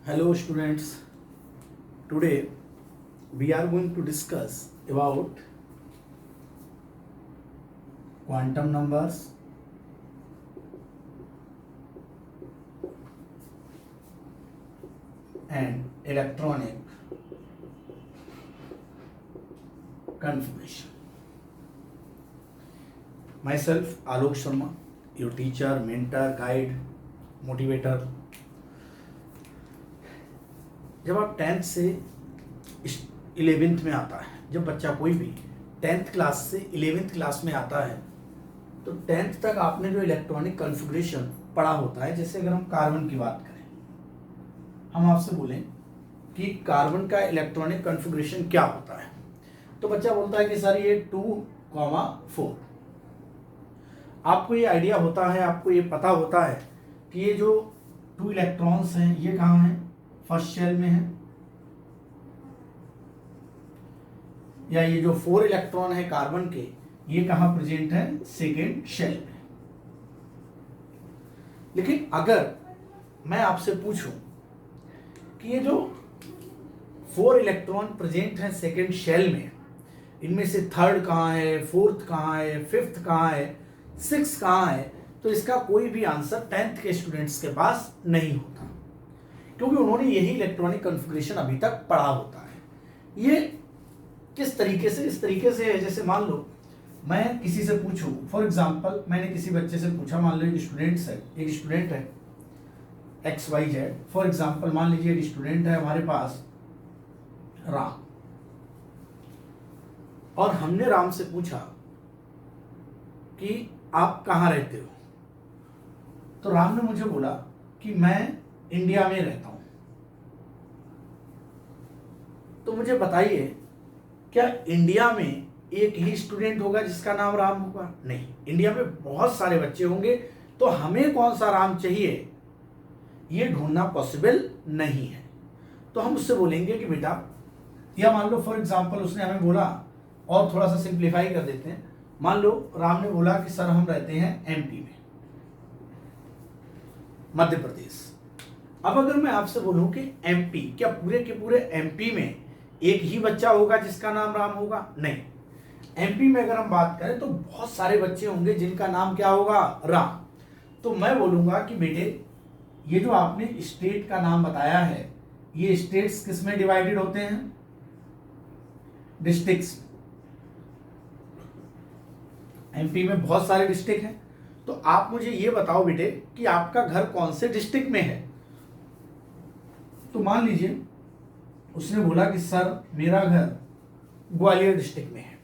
Hello students, today we are going to discuss about quantum numbers and electronic configuration. Myself Alok Sharma, your teacher, mentor, guide, motivator. जब आप 10th से 11th में आता है, जब बच्चा कोई भी 10th क्लास से 11th क्लास में आता है तो 10th तक आपने जो इलेक्ट्रॉनिक कॉन्फ़िगरेशन पढ़ा होता है, जैसे अगर हम कार्बन की बात करें, हम आपसे बोलें कि कार्बन का इलेक्ट्रॉनिक कॉन्फ़िगरेशन क्या होता है, तो बच्चा बोलता है कि सर ये 2,4। आपको ये आइडिया होता है, आपको ये पता होता है कि ये जो 2 इलेक्ट्रॉन्स हैं ये कहाँ हैं, फर्स्ट शेल में है, या ये जो 4 इलेक्ट्रॉन है कार्बन के ये कहां प्रेजेंट है, सेकेंड शेल में। लेकिन अगर मैं आपसे पूछूं कि ये जो 4 इलेक्ट्रॉन प्रेजेंट है सेकेंड शेल में, इनमें से थर्ड कहां है, फोर्थ कहां है, फिफ्थ कहां है, सिक्स कहां है, तो इसका कोई भी आंसर 10th के स्टूडेंट्स के पास नहीं होता, क्योंकि उन्होंने यही इलेक्ट्रॉनिक कॉन्फ़िगरेशन अभी तक पढ़ा होता है। ये किस तरीके से, इस तरीके से है जैसे मान लो मैं किसी से पूछूं, फॉर एग्जांपल मैंने किसी बच्चे से पूछा, मान लो एक स्टूडेंट है XYZ, फॉर एग्जांपल मान लीजिए एक स्टूडेंट है हमारे पास राम, और हमने राम से पूछा कि आप कहाँ रहते हो, तो राम ने मुझे बोला कि मैं इंडिया में रहता हूं। तो मुझे बताइए, क्या इंडिया में एक ही स्टूडेंट होगा जिसका नाम राम होगा? नहीं, इंडिया में बहुत सारे बच्चे होंगे, तो हमें कौन सा राम चाहिए ये ढूंढना पॉसिबल नहीं है। तो हम उससे बोलेंगे कि बेटा, या मान लो फॉर एग्जांपल उसने हमें बोला, और थोड़ा सा सिंप्लीफाई कर देते हैं, मान लो राम ने बोला कि सर हम रहते हैं MP में, मध्य प्रदेश। अब अगर मैं आपसे बोलूं कि MP, क्या पूरे के पूरे MP में एक ही बच्चा होगा जिसका नाम राम होगा? नहीं, MP में अगर हम बात करें तो बहुत सारे बच्चे होंगे जिनका नाम क्या होगा, राम। तो मैं बोलूंगा कि बेटे, ये जो आपने स्टेट का नाम बताया है, ये स्टेट्स किस में डिवाइडेड होते हैं, डिस्ट्रिक्ट्स। MP में बहुत सारे डिस्ट्रिक्ट हैं, तो आप मुझे ये बताओ बेटे कि आपका घर कौन से डिस्ट्रिक्ट में है। तो मान लीजिए उसने बोला कि सर मेरा घर ग्वालियर डिस्ट्रिक्ट में है,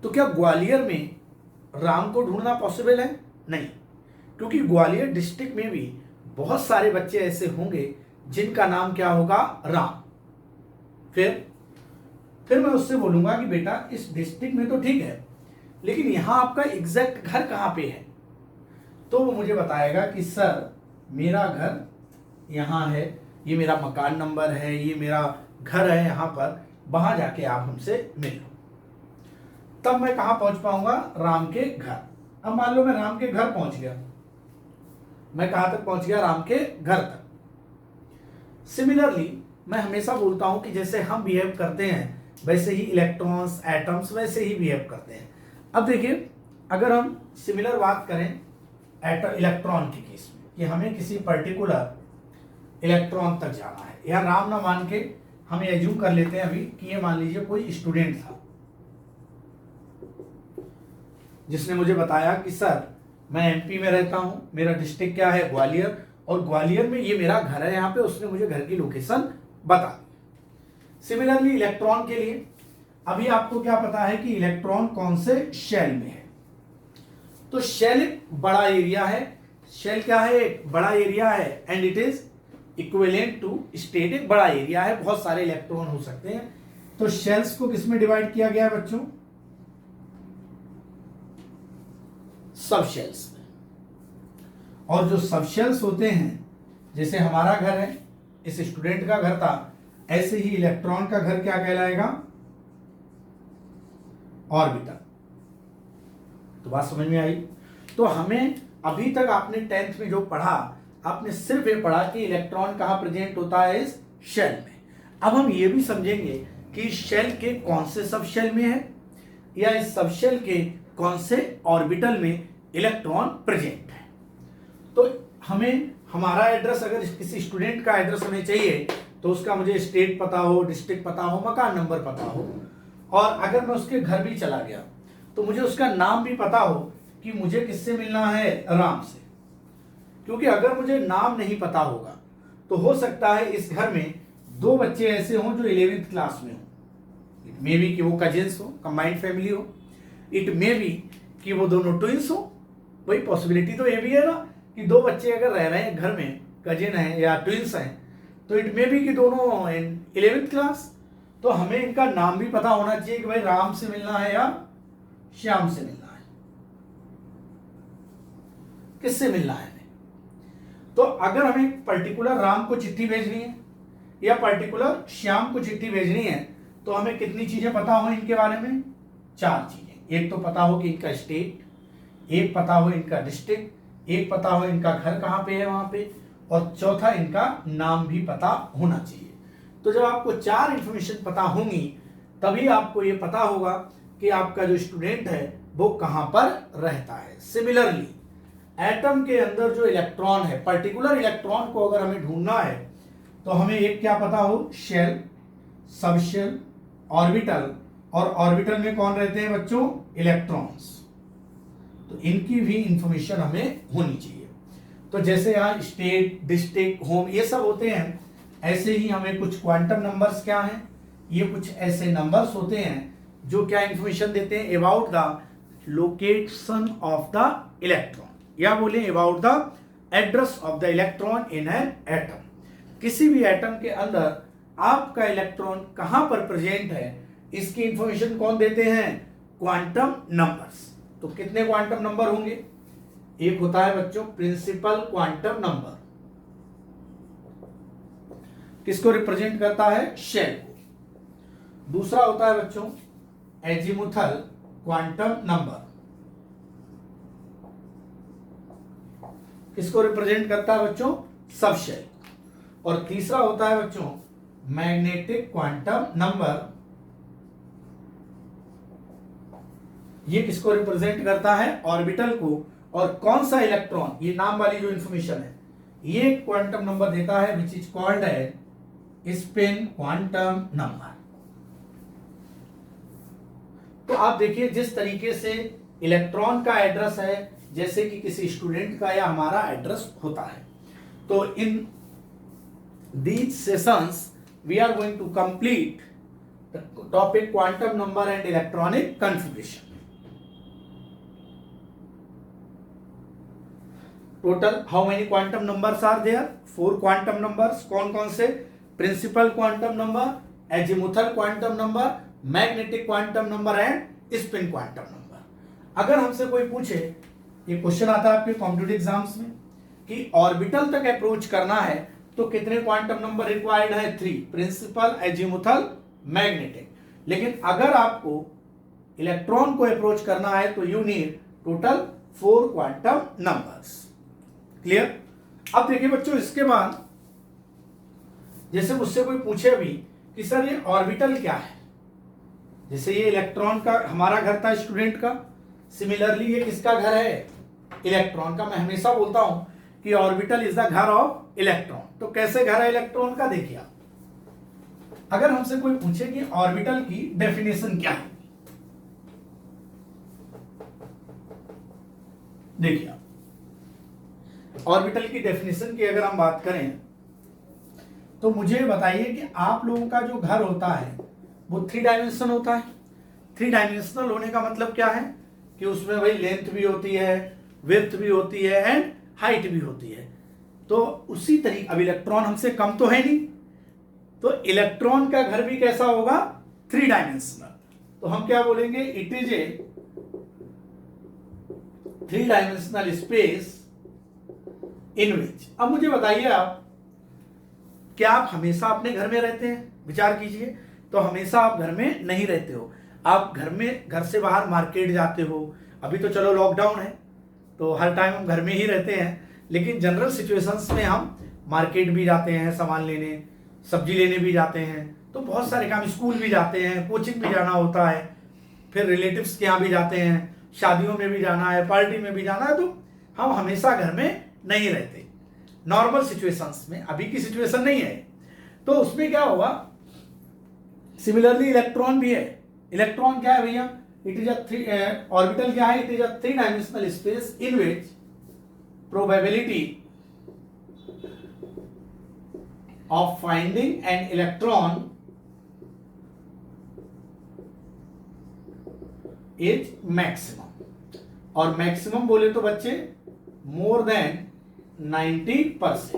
तो क्या ग्वालियर में राम को ढूंढना पॉसिबल है? नहीं, क्योंकि ग्वालियर डिस्ट्रिक्ट में भी बहुत सारे बच्चे ऐसे होंगे जिनका नाम क्या होगा, राम। फिर मैं उससे बोलूंगा कि बेटा इस डिस्ट्रिक्ट में तो ठीक है, लेकिन यहां आपका एग्जैक्ट घर कहां पे है, तो वो मुझे बताएगा कि सर मेरा घर यहां है, ये मेरा मकान नंबर है, ये मेरा घर है यहाँ पर, वहां जाके आप हमसे मिल लो। तब मैं कहां पहुंच पाऊंगा, राम के घर। अब मान लो मैं राम के घर पहुंच गया, मैं कहां तक पहुंच गया, राम के घर तक। सिमिलरली मैं हमेशा बोलता हूं कि जैसे हम बिहेव करते हैं वैसे ही इलेक्ट्रॉन्स, एटम्स वैसे ही बिहेव करते हैं। अब देखिए, अगर हम सिमिलर बात करें इलेक्ट्रॉन के केस में, कि हमें किसी पर्टिकुलर इलेक्ट्रॉन तक जाना है, या राम ना मान के हम एज्यूम कर लेते हैं अभी कि ये मान लीजिए कोई स्टूडेंट था जिसने मुझे बताया कि सर मैं MP में रहता हूं, मेरा डिस्ट्रिक्ट क्या है, ग्वालियर, और ग्वालियर में ये मेरा घर है, यहाँ पे उसने मुझे घर की लोकेशन बता दी। सिमिलरली इलेक्ट्रॉन के लिए अभी आपको क्या पता है कि इलेक्ट्रॉन कौन से शेल में है, तो शेल एक बड़ा एरिया है, शेल क्या है, एक बड़ा एरिया है, and it is equivalent to state, एक बड़ा एरिया है, बहुत सारे इलेक्ट्रॉन हो सकते हैं। तो शेल्स को किसमें डिवाइड किया गया है बच्चों, सब शेल्स में। और जो सब शेल्स होते हैं, जैसे हमारा घर है, इस स्टूडेंट का घर था, ऐसे ही इलेक्ट्रॉन का घर क्या कहलाएगा, ऑर्बिटल। तो बात समझ में आई। तो हमें अभी तक आपने 10th में जो पढ़ा, आपने सिर्फ ये पढ़ा कि इलेक्ट्रॉन कहाँ प्रेजेंट होता है, इस शेल में। अब हम ये भी समझेंगे कि इस शेल के कौन से सब शेल में है, या इस सब शेल के कौन से ऑर्बिटल में इलेक्ट्रॉन प्रेजेंट है। तो हमें हमारा एड्रेस, अगर किसी स्टूडेंट का एड्रेस हमें चाहिए तो उसका मुझे स्टेट पता हो, डिस्ट्रिक्ट पता हो, मकान नंबर पता हो, और अगर मैं उसके घर भी चला गया तो मुझे उसका नाम भी पता हो कि मुझे किससे मिलना है, राम से। क्योंकि अगर मुझे नाम नहीं पता होगा तो हो सकता है इस घर में 2 बच्चे ऐसे हों जो 11th क्लास में हो। इट मे बी कि वो कजिन्स हो, कंबाइंड फैमिली हो, इट मे बी कि वो दोनों ट्विंस हो। वही पॉसिबिलिटी तो ये भी है ना कि 2 बच्चे अगर रह रहे हैं घर में, कजिन है या ट्विंस हैं, तो इट मे बी कि दोनों इन 11th क्लास। तो हमें इनका नाम भी पता होना चाहिए कि भाई राम से मिलना है या श्याम से मिलना है, किससे मिलना है। तो अगर हमें पर्टिकुलर राम को चिट्ठी भेजनी है या पर्टिकुलर श्याम को चिट्ठी भेजनी है तो हमें कितनी चीजें पता हो इनके बारे में, 4 चीजें। एक तो पता हो कि इनका स्टेट, एक पता हो इनका डिस्ट्रिक्ट, एक पता हो इनका घर कहाँ पे है वहां पे, और चौथा इनका नाम भी पता होना चाहिए। तो जब आपको 4 इंफॉर्मेशन पता होंगी तभी आपको ये पता होगा कि आपका जो स्टूडेंट है वो कहां पर रहता है। सिमिलरली एटम के अंदर जो इलेक्ट्रॉन है, पर्टिकुलर इलेक्ट्रॉन को अगर हमें ढूंढना है तो हमें एक क्या पता हो, शेल, सब शेल, ऑर्बिटल, और ऑर्बिटल में कौन रहते हैं बच्चों, इलेक्ट्रॉन्स। तो इनकी भी इंफॉर्मेशन हमें होनी चाहिए। तो जैसे यहाँ स्टेट, डिस्ट्रिक्ट, होम ये सब होते हैं, ऐसे ही हमें कुछ क्वांटम नंबर्स क्या हैं, ये कुछ ऐसे नंबर्स होते हैं जो क्या इंफॉर्मेशन देते हैं, about the location of the electron, या बोले about the address of the electron in an atom. किसी भी एटम के अंदर आपका इलेक्ट्रॉन कहां पर प्रेजेंट है इसकी इंफॉर्मेशन कौन देते हैं, क्वांटम नंबर्स। तो कितने क्वांटम नंबर होंगे, एक होता है बच्चों प्रिंसिपल क्वांटम नंबर, किसको रिप्रेजेंट करता है, शेल को। दूसरा होता है बच्चों एजीमुथल क्वांटम नंबर, किसको रिप्रेजेंट करता है बच्चों, सब शेल। और तीसरा होता है बच्चों मैग्नेटिक क्वांटम नंबर, ये किसको रिप्रेजेंट करता है, ऑर्बिटल को। और कौन सा इलेक्ट्रॉन, ये नाम वाली जो इंफॉर्मेशन है, ये क्वांटम नंबर देता है which is called as spin quantum number. तो आप देखिए जिस तरीके से इलेक्ट्रॉन का एड्रेस है, जैसे कि किसी स्टूडेंट का या हमारा एड्रेस होता है। तो in these sessions we are going to complete the topic quantum number and electronic configuration. Total how many quantum numbers are there, 4 quantum numbers. कौन कौन से, principal quantum number, azimuthal quantum number, magnetic quantum number and spin quantum number. अगर हमसे कोई पूछे, ये question आता है आपके कॉम्पिटिटिव एग्जाम्स में, कि ऑर्बिटल तक अप्रोच करना है तो कितने क्वांटम नंबर रिक्वायर्ड है, 3, प्रिंसिपल, एजीमुथल, मैग्नेटिक। लेकिन अगर आपको इलेक्ट्रॉन को अप्रोच करना है तो you need total 4 quantum numbers. Clear. अब देखिए बच्चों, इसके बाद जैसे मुझसे कोई पूछे अभी कि सर ये ऑर्बिटल क्या है, जैसे ये इलेक्ट्रॉन का हमारा घर था स्टूडेंट का, सिमिलरली ये किसका घर है, इलेक्ट्रॉन का। मैं हमेशा बोलता हूं कि ऑर्बिटल इज द घर ऑफ इलेक्ट्रॉन। तो कैसे घर है इलेक्ट्रॉन का, देखिए आप, अगर हमसे कोई पूछे कि ऑर्बिटल की डेफिनेशन क्या है, देखिए आप, ऑर्बिटल की डेफिनेशन की अगर हम बात करें तो मुझे बताइए कि आप लोगों का जो घर होता है वो 3 डायमेंशन होता है। 3 डायमेंशनल होने का मतलब क्या है कि उसमें भाई लेंथ भी होती है, विड्थ भी होती है एंड हाइट भी होती है। तो उसी तरीके, अब इलेक्ट्रॉन हमसे कम तो है नहीं, तो इलेक्ट्रॉन का घर भी कैसा होगा, 3 डायमेंशनल। तो हम क्या बोलेंगे, it is a 3 dimensional space in which. अब मुझे बताइए आप, क्या आप हमेशा अपने घर में रहते हैं, विचार कीजिए। तो हमेशा आप घर में नहीं रहते हो, आप घर से बाहर मार्केट जाते हो। अभी तो चलो लॉकडाउन है तो हर टाइम हम घर में ही रहते हैं, लेकिन जनरल सिचुएशंस में हम मार्केट भी जाते हैं सामान लेने, सब्जी लेने भी जाते हैं, तो बहुत सारे काम, स्कूल भी जाते हैं, कोचिंग भी जाना होता है, फिर रिलेटिव्स के यहाँ भी जाते हैं, शादियों में भी जाना है, पार्टी में भी जाना है, तो हम हमेशा घर में नहीं रहते नॉर्मल सिचुएशंस में। अभी की सिचुएशन नहीं है, तो उसमें क्या होगा, सिमिलरली इलेक्ट्रॉन भी है। इलेक्ट्रॉन क्या है भैया, इट इज अ ऑर्बिटल क्या है, it is a 3 dimensional space in which probability of finding an electron is maximum. और मैक्सिमम बोले तो बच्चे मोर देन 90%।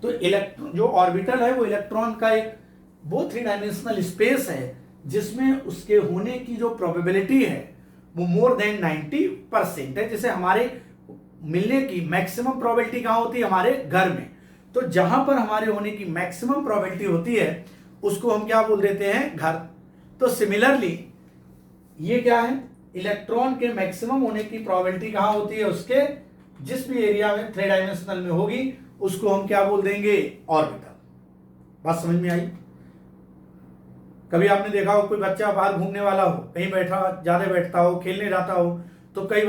तो इलेक्ट्रॉन जो ऑर्बिटल है वो इलेक्ट्रॉन का एक वो 3 डायमेंशनल स्पेस है जिसमें उसके होने की जो प्रोबेबिलिटी है वो मोर देन 90% है। जैसे हमारे मिलने की मैक्सिमम प्रोबेबिलिटी कहां होती है, हमारे घर में। तो जहां पर हमारे होने की मैक्सिमम प्रोबेबिलिटी होती है उसको हम क्या बोल देते हैं, घर। तो सिमिलरली ये क्या है, इलेक्ट्रॉन के मैक्सिमम होने की प्रोबेबिलिटी कहां होती है, उसके जिस भी एरिया में 3 डायमेंशनल में होगी उसको हम क्या बोल देंगे, ऑर्बिटल। बात समझ में आई। कभी आपने देखा हो कोई बच्चा बाहर घूमने वाला हो, कहीं बैठा ज्यादा बैठता हो, खेलने जाता हो, तो कई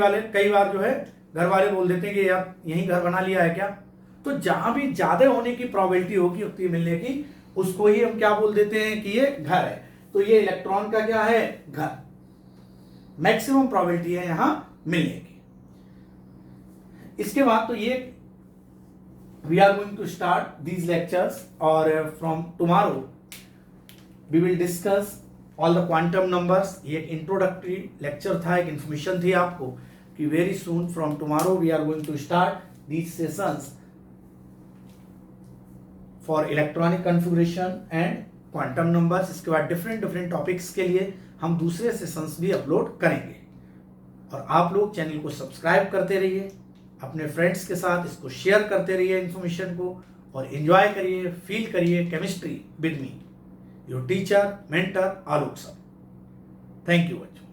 बार जो है घर वाले बोल देते हैं कि यार यहीं घर बना लिया है क्या। तो जहां भी ज्यादा होने की प्रोबेबिलिटी होगी उतनी मिलने की, उसको ही हम क्या बोल देते हैं कि ये घर है। तो ये इलेक्ट्रॉन का क्या है, घर। मैक्सिमम प्रोबेबिलिटी है यहां मिलने की। इसके बाद तो ये we are going to start these lectures, और from tomorrow we will discuss all the quantum numbers. ये एक इंट्रोडक्टरी लेक्चर था, एक इंफॉर्मेशन थी आपको कि very soon from tomorrow we are going to start these sessions for electronic configuration and quantum numbers. इसके बाद डिफरेंट टॉपिक्स के लिए हम दूसरे सेशंस भी अपलोड करेंगे। और आप लोग चैनल को सब्सक्राइब करते रहिए, अपने फ्रेंड्स के साथ इसको शेयर करते रहिए इन्फॉर्मेशन को, और एंजॉय करिए, फील करिए chemistry with me, your teacher mentor Alok sir. Thank you बच्चों।